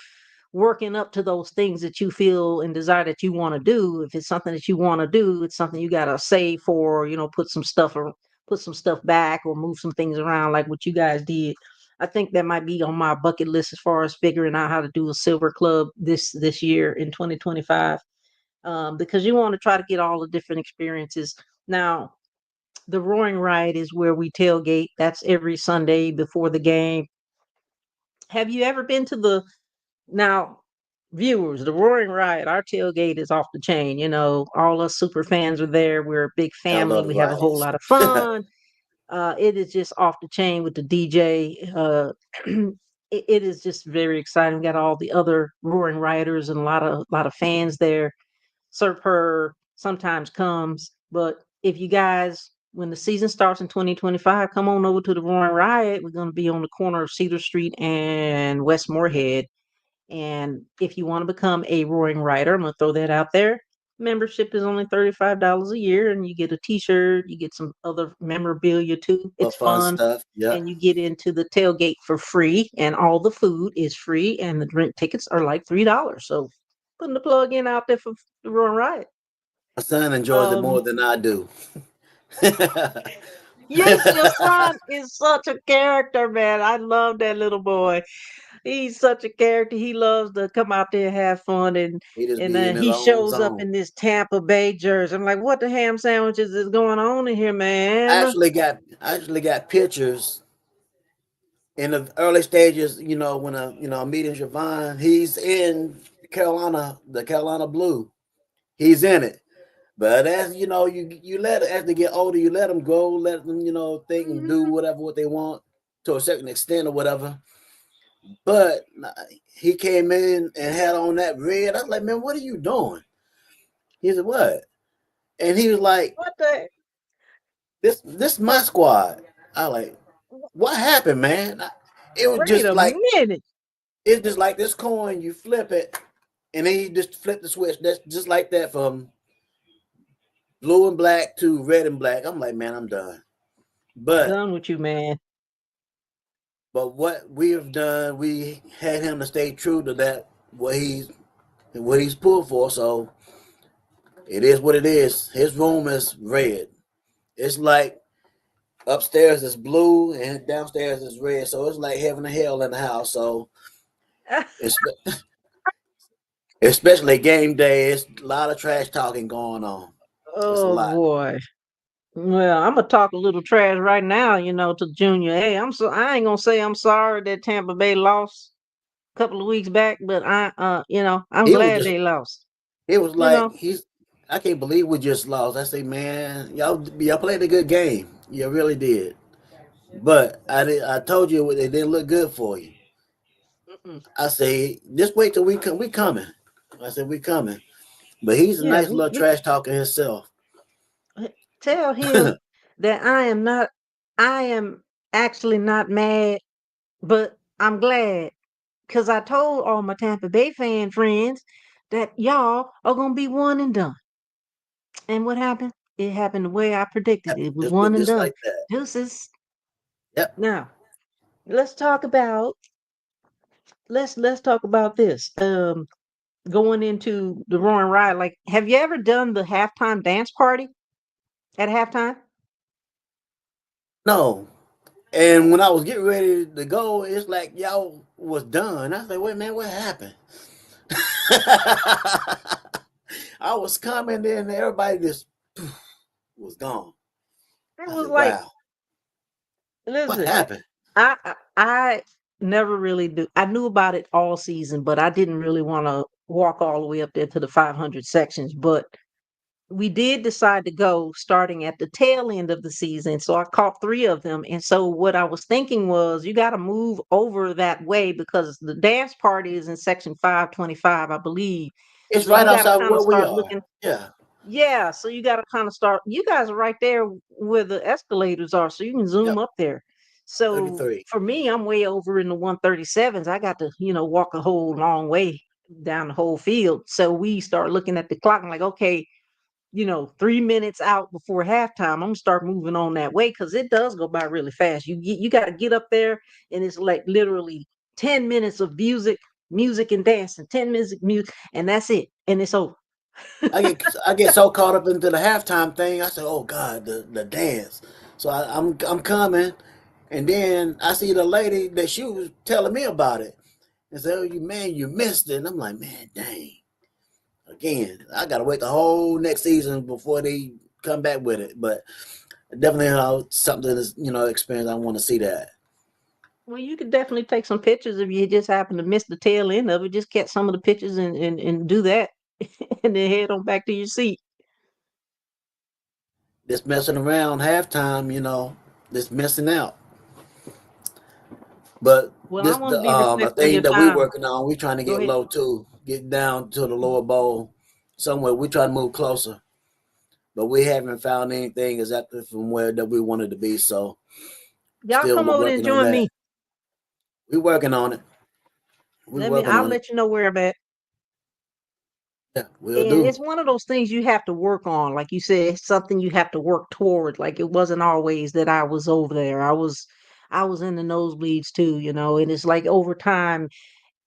working up to those things that you feel and desire that you want to do. If it's something that you want to do, it's something you got to save for, put some stuff back or move some things around like what you guys did. I think that might be on my bucket list as far as figuring out how to do a silver club this year in 2025. Because you want to try to get all the different experiences. Now, the Roaring Riot is where we tailgate. That's every Sunday before the game. Have you ever been to the now, viewers, the Roaring Riot, our tailgate is off the chain. All us super fans are there. We're a big I family. love the We have a whole riots. lot of fun. It is just off the chain with the DJ. It is just very exciting. We got all the other Roaring Rioters and a lot of fans there. Surfer sometimes comes, but if you guys, when the season starts in 2025, come on over to the Roaring Riot. We're going to be on the corner of Cedar Street and West Moorhead. And if you want to become a roaring writer, I'm going to throw that out there. Membership is only $35 a year, and you get a T-shirt. You get some other memorabilia too. For It's fun fun, stuff. Yeah. and you get into the tailgate for free, and all the food is free, and the drink tickets are like $3. So, putting the plug in out there for the Roaring Riot. My son enjoys it more Um, than I do. yes, your son is such a character, man. I love that little boy. He's such a character. He loves to come out there and have fun, and He just and be in then his he own shows up zone. in this Tampa Bay jersey. I'm like, what the ham sandwiches is going on in here, man? I actually got pictures in the early stages. When I'm meeting Javon, he's in Carolina, the Carolina Blue. He's in it. But as they get older, you let them go, let them think and do Mhm. what they want to a certain extent or whatever. But he came in and had on that red. I was like, man, what are you doing? He said, what? And he was like, What the? this is my squad. I was like, what happened, man? It was Wait just a like minute. it's just like this coin. You flip it, and then he just flipped the switch. That's just like that from blue and black to red and black. I'm like, man, I'm done. But Done with you, man. what we have done, we had him to stay true to that what he's pulled for. So it is what it is. His room is red. It's like upstairs is blue and downstairs is red. So it's like heaven and hell in the house. So it's especially game day, it's a lot of trash talking going on. It's a Oh lot. boy. Well, I'm gonna talk a little trash right now, to Junior. Hey, I ain't gonna say I'm sorry that Tampa Bay lost a couple of weeks back, but I'm He was glad just they lost. it was You like know, he's I can't believe we just lost. I say, man, y'all played a good game. You really did. But I told you it didn't look good for you. mm-mm. I say, just wait till we come. We coming. I said we coming. But he's a Yeah, nice little trash talker himself. tell him that I am actually not mad, but I'm glad because I told all my Tampa Bay fan friends that y'all are gonna be one and done. And what happened? It happened the way I predicted. It was one and Just done. like that. Deuces. Yep. Now, let's talk about let's talk about this. Going into the Roaring Ride, like, have you ever done the halftime dance party at halftime? No. And when I was getting ready to go, it's like y'all was done. I said, wait, man, what happened? I was coming in, and everybody just was gone. It I was said, like, wow, what listen, happened? I never really do. I knew about it all season, but I didn't really want to walk all the way up there to the 500 sections. But we did decide to go starting at the tail end of the season. So I caught three of them. And so what I was thinking was you got to move over that way because the dance party is in section 525, I believe. It's So right you got to outside kind of where we start are. looking. Yeah, Yeah. So you got to kind of start. You guys are right there where the escalators are. So you can zoom yep, up there. So 33. for me, I'm way over in the 137s. I got to, walk a whole long way down the whole field. So we start looking at the clock and like, okay, 3 minutes out before halftime, I'm gonna start moving on that way because it does go by really fast. You got to get up there, and it's like literally 10 minutes of music and dancing, 10 minutes of music, and that's it, and it's over. I get so caught up into the halftime thing. I said, "Oh God, the dance." So I'm coming, and then I see the lady that she was telling me about it, and said, "Oh, you missed it." And I'm like, "Man, dang." Again, I gotta wait the whole next season before they come back with it. But definitely, something is experience. I want to see that. Well, you could definitely take some pictures if you just happen to miss the tail end of it. Just catch some of the pictures and do that, and then head on back to your seat. Just messing around halftime, just missing out. But Well, I this want to the be a respectful of thing your that we're time. working on. We're trying to Go get ahead. low too, get down to the lower bowl somewhere. We try to move closer, but we haven't found anything exactly from where that we wanted to be. So Y'all still come over there and working on join that. me. We're working on it. We're working I'll on it. let you know where I'm at. Yeah, we'll And do. it's one of those things you have to work on. Like you said, it's something you have to work toward. Like it wasn't always that I was over there. I was in the nosebleeds too, and it's like over time,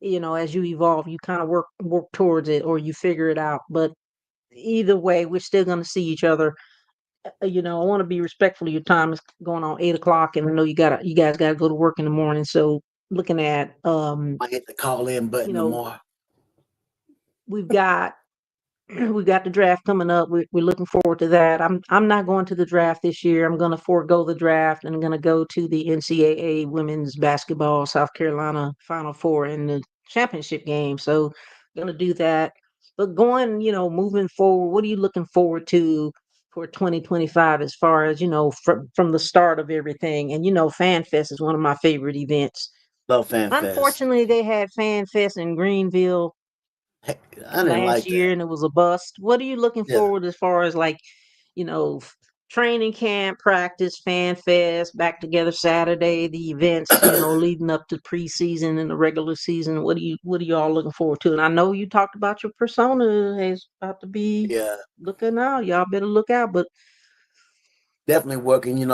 as you evolve, you kind of work towards it or you figure it out. But either way, we're still gonna see each other. I want to be respectful of your time. It's going on 8 o'clock, and I know you guys gotta go to work in the morning. So looking at I hit the call in you button no know, more. we've got we got the draft coming up. We're looking forward to that. I'm not going to the draft this year. I'm going to forego the draft and I'm going to go to the NCAA women's basketball South Carolina Final Four in the championship game. So I'm going to do that. But going, moving forward, what are you looking forward to for 2025 as far as, from the start of everything? And Fan Fest is one of my favorite events. Love Fan Fest. Unfortunately, they had Fan Fest in Greenville Heck, I didn't last like that. year and it was a bust. What are you looking Yeah. forward as far as like, training camp, practice, fan fest, back together Saturday, the events, leading up to preseason and the regular season? What are you all looking forward to? And I know you talked about your persona is about to be Yeah. looking out. Y'all better look out. But Definitely working, doing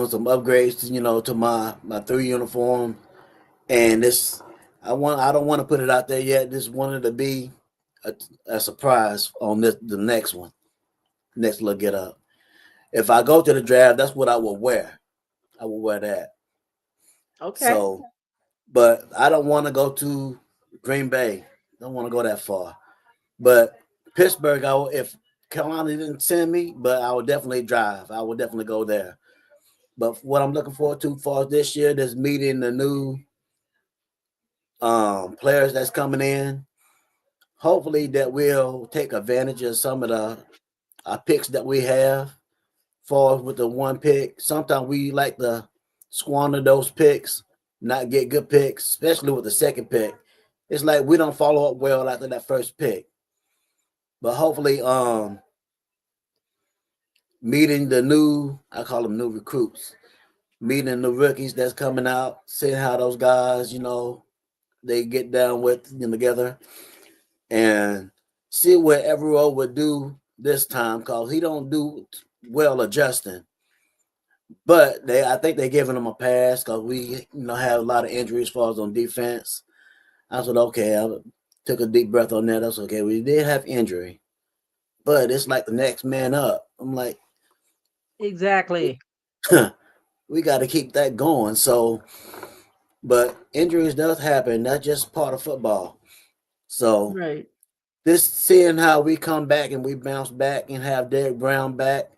some upgrades, to my 3 uniform. And this I don't want to put it out there yet. Just wanted to be a surprise on the next one. Next look it up. If I go to the draft, that's what I will wear. I will wear that. okay. So, but I don't want to go to Green Bay. Don't want to go that far. But Pittsburgh, if Carolina didn't send me, but I would definitely drive. I would definitely go there. But what I'm looking forward to for this year, is meeting the new players that's coming in. Hopefully that we'll take advantage of some of the picks that we have. For with the one pick, sometimes we like to squander those picks, not get good picks, especially with the second pick. It's like we don't follow up well after that first pick. But hopefully, meeting the new, I call them new recruits, meeting the rookies that's coming out, seeing how those guys, they get down with together, and see what Evero would do this time, because he don't do well adjusting. But I think they're giving him a pass because we, have a lot of injuries as far as on defense. I said, okay, I took a deep breath on that. That's okay. We did have injury, but it's like the next man up. I'm like, Exactly. we got to keep that going. So, but injuries does happen. That's just part of football. So, Right. this seeing how we come back and we bounce back and have Derek Brown back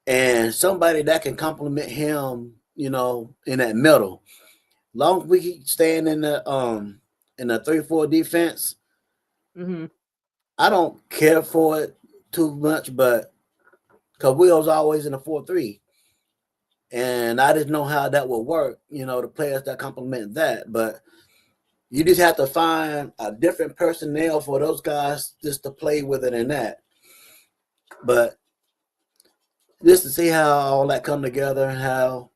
and somebody that can complement him, in that middle. Long as we keep staying in the 3-4 defense, Hmm. I don't care for it too much, but because we was always in the 4-3. And I didn't know how that would work, the players that complement that. But you just have to find a different personnel for those guys just to play with it in that. But just to see how all that come together and how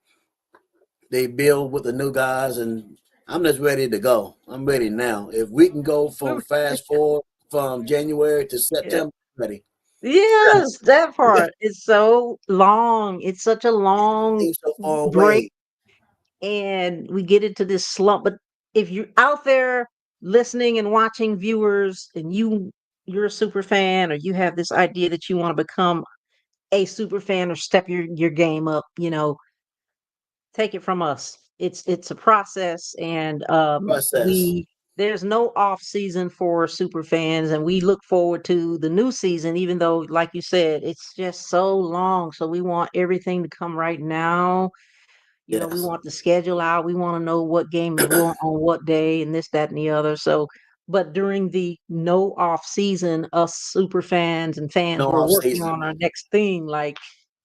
they build with the new guys, and I'm just ready to go. I'm ready now. If we can go from fast forward from January to Yeah. September, I'm ready. Yes, that part. It's so long. It's such a long Seems so far break away. and we get into this slump. But if you're out there listening and watching viewers and you're a super fan or you have this idea that you want to become a super fan or step your game up, take it from us. It's a process and Process. we there's no off season for super fans and we look forward to the new season even though like you said it's just so long. So we want everything to come right now. We Yes. want the schedule out. We want to know what game is on what day and this, that, and the other. So, but during the no off season, us super fans and fans, No we're off working season. on our next thing. Like,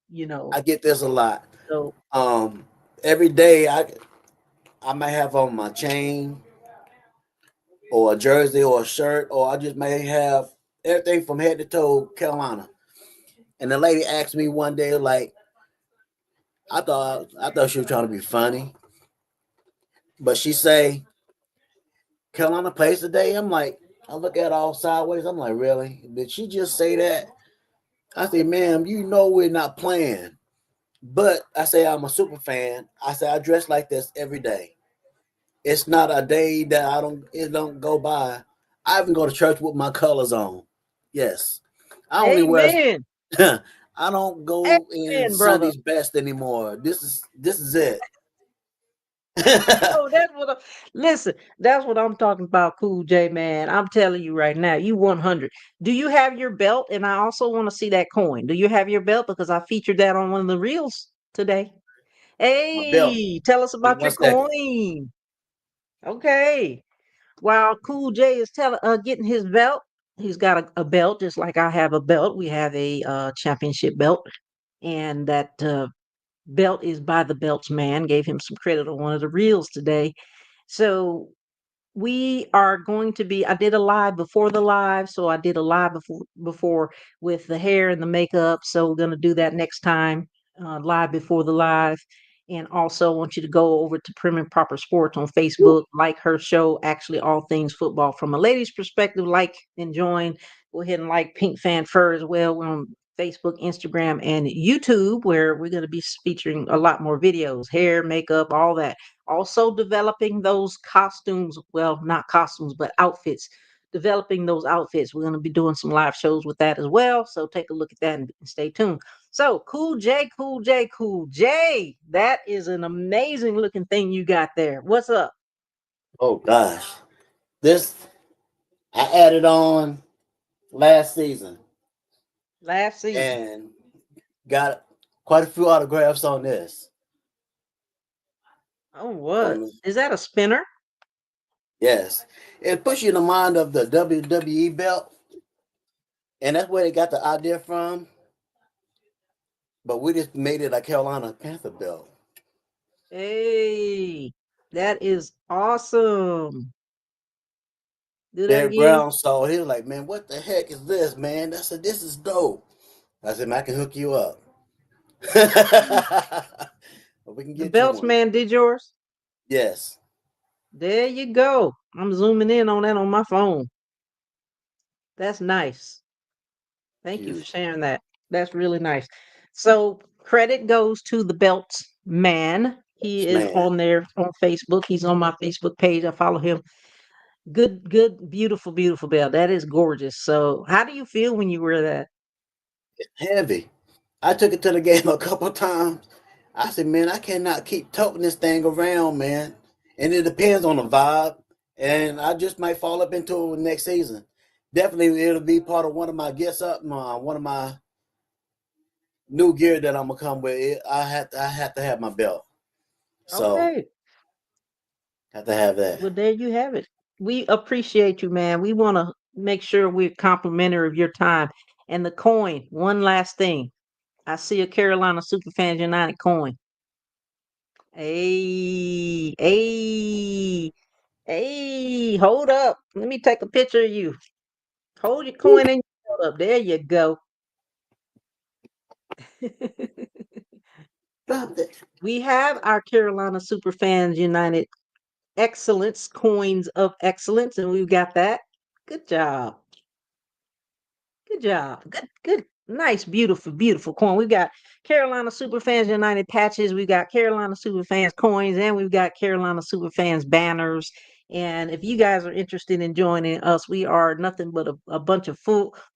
you know, I get this a lot. so Every day I might have on my chain or a jersey or a shirt, or I just may have everything from head to toe Carolina. And the lady asked me one day, like, I thought she was trying to be funny, but she say Carolina plays today. I'm like, I look at her all sideways. I'm like, really? Did she just say that? I say, ma'am, we're not playing. But I say I'm a super fan. I say I dress like this every day. It's not a day that it don't go by. I even go to church with my colors on. Yes. I only wear amen. I don't go in Amen, brother. Sunday's best anymore. This is it. Oh, listen, that's what I'm talking about, Cool J, man. I'm telling you right now, you 100. Do you have your belt? And I also want to see that coin. Do you have your belt? Because I featured that on one of the reels today. My belt. Hey, tell us Give me about your 1 second. coin. Okay. While Cool J is getting his belt, he's got a belt just like I have a belt. We have a championship belt, and that belt is by the belts man. Gave him some credit on one of the reels today. So we are going to be I did a live before the live, so I did a live before with the hair and the makeup, so we're going to do that next time, live before the live. And also want you to go over to Prim and Proper Sports on Facebook, like her show, actually all things football from a lady's perspective, like and join. Go ahead and like Pink Fan Fur as well. We're on Facebook, Instagram, and YouTube, where we're going to be featuring a lot more videos, hair, makeup, all that. Also developing those costumes, well, not costumes, but outfits. Developing those outfits. We're going to be doing some live shows with that as well. So take a look at that and stay tuned. So, Cool J, Cool J, Cool J. That is an amazing looking thing you got there. What's up? Oh gosh, this I added on last season Last season. and got quite a few autographs on this. Oh, what? Is that a spinner? Yes, it puts you in the mind of the WWE belt, and that's where they got the idea from. But we just made it a Carolina Panther belt. Hey, that is awesome. Do that Derek again. Brown saw it. He was like, "Man, what the heck is this, man?" I said, "This is dope." I said, "Man, I can hook you up." We can The get belts you one. man did yours? Yes. There you go. I'm zooming in on that on my phone. That's nice. Thank you for sharing that. That's really nice. So credit goes to the belts man. He is Man. on there on Facebook. He's on my Facebook page. I follow him. Good, beautiful, beautiful belt. That is gorgeous. So how do you feel when you wear that? Heavy. I took it to the game a couple times. I said, "Man, I cannot keep toting this thing around, man." And it depends on the vibe. And I just might fall up into it next season. Definitely, it'll be part of one of my gets up, one of my new gear that I'm gonna come with. I have to have my belt. So Okay. have to have that. Well, there you have it. We appreciate you, man. We want to make sure we're complimentary of your time. And the coin, one last thing. I see a Carolina SuperFans United coin. Hey, hey, hey, hold up. Let me take a picture of you. Hold your coin and hold up. There you go. We have our Carolina SuperFans United Excellence coins of excellence, and we've got that. Good job. Good job. Good. Nice, beautiful, beautiful coin. We've got Carolina Superfans United patches. We've got Carolina Superfans coins, and we've got Carolina Superfans banners. And if you guys are interested in joining us, we are nothing but a bunch of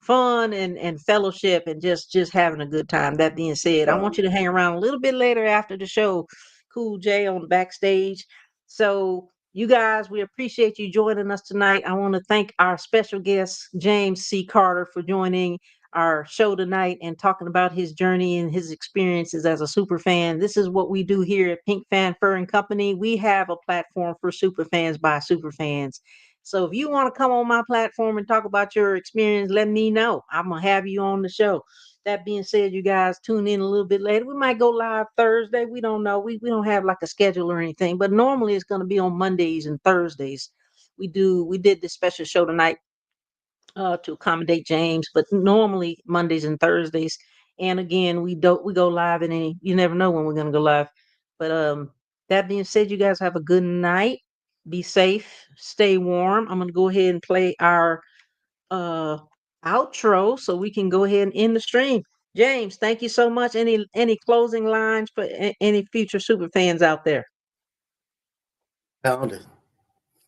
fun and fellowship and just having a good time. That being said, I want you to hang around a little bit later after the show. Cool J on backstage. So you guys, we appreciate you joining us tonight. I want to thank our special guest, James C. Carter, for joining our show tonight and talking about his journey and his experiences as a super fan. This is what we do here at Pink Fan Fur and Company. We have a platform for super fans by super fans. So if you want to come on my platform and talk about your experience, let me know. I'm going to have you on the show. That being said, you guys tune in a little bit later. We might go live Thursday. We don't know. We don't have like a schedule or anything, but normally it's going to be on Mondays and Thursdays. We did this special show tonight to accommodate James, but normally Mondays and Thursdays. And again, we go live and any you never know when we're going to go live. But that being said, you guys have a good night. Be safe, stay warm. I'm going to go ahead and play our uh outro so we can go ahead and end the stream. James, thank you so much. Any closing lines for any future super fans out there? Pounded.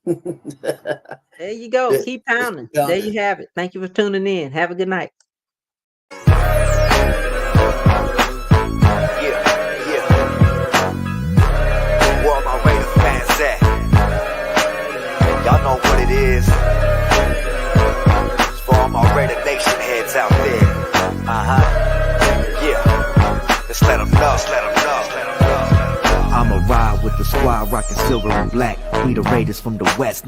There you go. Keep pounding. There you have it. Thank you for tuning in. Have a good night. World, my way to Y'all know what it is. It's for all my Raider Nation heads out there. Yeah. Let's let them know. Let's let them know. I'ma ride with the squad, rockin' silver and black. We the Raiders from the West.